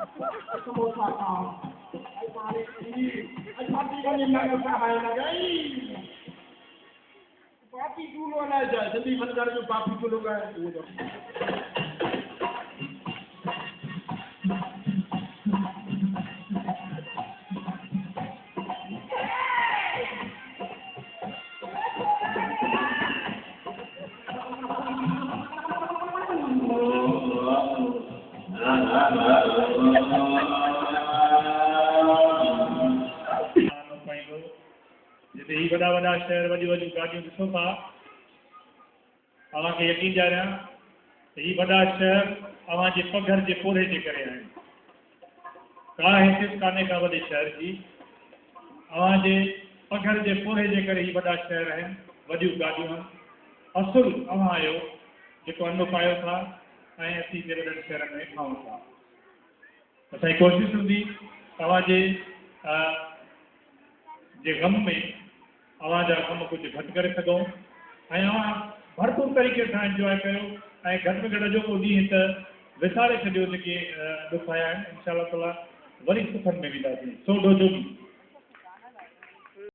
समोसा खाओ आई पानी की I party का निम्न का सहाय ना गई पार्टी दूर ना जाए जल्दी बंद कर जो पार्टी को लोग आए वो जो जिते ही वॾा वॾा शहर वॾियूं वॾियूं गाॾियूं ॾिसो था तव्हांखे यकीन ॾियारियां त ही वॾा शहर तव्हांजे पघर जे पोरे जे करे आहिनि का हैसियत कान्हे का वॾे शहर जी तव्हांजे पघर जे पोरे जे करे ही वॾा शहर आहिनि वॾियूं गाॾियूं आहिनि असुलु तव्हां आहियो जेको अनु पायो था ऐं असीं जे वॾनि शहरनि में खाऊं था असांजी कोशिशि हूंदी तव्हांजे जे ग़म में तव्हांजा कम कुझु घटि करे सघूं ऐं तव्हां भरपूर तरीक़े सां इंजॉय कयो ऐं घटि में घटि अॼोको ॾींहुं त विसारे छॾियो जेके ॾुख आया आहिनि इंशा अल्लाह ताला वरी सुखनि में वेंदासीं सो ॾोजो बि